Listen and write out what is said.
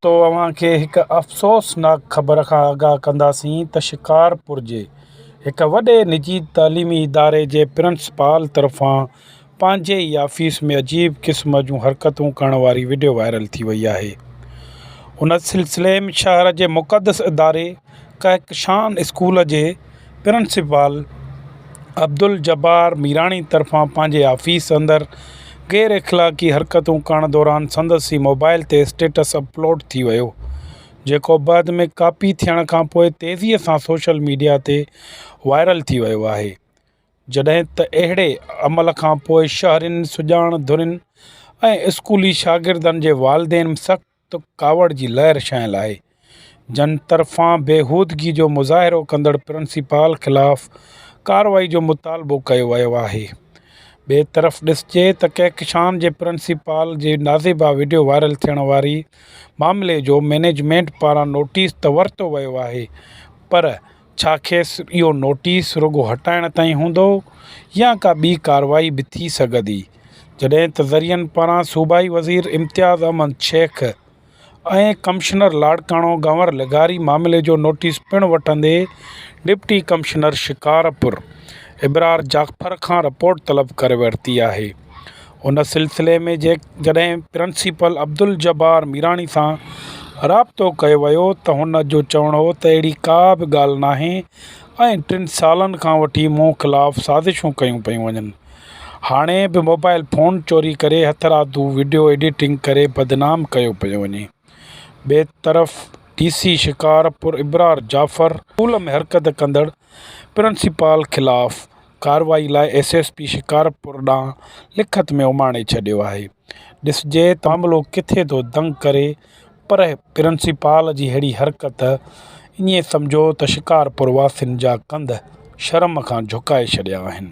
तव्हांखे हिकु अफ़सोसनाक ख़बर खां आगाह कंदासीं त शिकारपुर जे हिक वॾे निजी तालीमी इदारे जे प्रिंसिपाल तरफ़ां पंहिंजे ई ऑफ़िस में अजीब क़िस्म जूं हरकतूं करण वारी वीडियो वायरल थी वई आहे। उन सिलसिले में शहर जे मुक़दस इदारे कहकशान स्कूल जे प्रिंसिपाल अब्दुल जब्बार मीराणी तरफ़ां पंहिंजे ऑफ़िस अंदरि गैर इख़लाक़ी हरकतूं करण दौरान संदसि मोबाइल ते स्टेटस अपलोड थी वियो, जेको बाद में कॉपी थियण खां पोइ तेज़ीअ सां सोशल मीडिया ते वायरल थी वियो आहे। जॾहिं त अहिड़े अमल खां पोइ शहरियुनि, सुजाण धुरियुनि ऐं स्कूली शागिर्दनि जे वालिदेन में सख़्तु कावड़ जी लहर छाइल आहे। जन तरफ़ां बेहूदगी जो मुज़ाहिरो कंदड़ प्रिंसिपाल ख़िलाफ़ कार्रवाई जो मुतालबो कयो वियो आहे। ॿिए तरफ़ ॾिसिजे त कहकशान जे प्रिंसिपाल जे नाज़िबा वीडियो वायरल थियण वारी मामले जो मैनेजमेंट पारां नोटिस त वरितो वियो आहे, पर छा खेसि इहो नोटिस रुॻो हटाइण ताईं हूंदो या का ॿी कार्रवाई बि थी सघंदी। जॾहिं त ज़रियनि पारां सूबाई वज़ीर इम्तियाज़ अहमद शेख ऐं कमिश्नर लाड़काणो गंवर लिगारी मामले जो नोटिस पिणु वठंदे डिप्टी कमिश्नर शिकारपुर इबरार जाफ़र खां रिपोर्ट तलब करे वरिती आहे। उन सिलसिले में जॾहिं प्रिंसिपल अब्दुल जब्बार मीराणी सां राबितो कयो वियो त हुन जो चवणु हो त अहिड़ी का बि ॻाल्हि नाहे ऐं 3 सालनि खां वठी मूं ख़िलाफ़ु साज़िशूं कयूं पियूं वञनि। हाणे बि मोबाइल फ़ोन चोरी करे हथरादू वीडियो एडिटिंग करे बदनाम कयो पियो वञे। ॿिए तरफ़ DC शिकारपुर इबरार जाफ़र स्कूल में हरकत कंदड़ प्रिंसिपाल ख़िलाफ़ कार्रवाई लाइ SSP शिकारपुर ॾांहुं लिखत में उमाणे छॾियो आहे। ॾिसिजे त मामिलो किथे थो दंग करे, पर प्रिंसिपाल जी अहिड़ी हरकत ईअं सम्झो त शिकारपुर वासियुनि जा कंध शर्म खां झुकाए छॾिया आहिनि।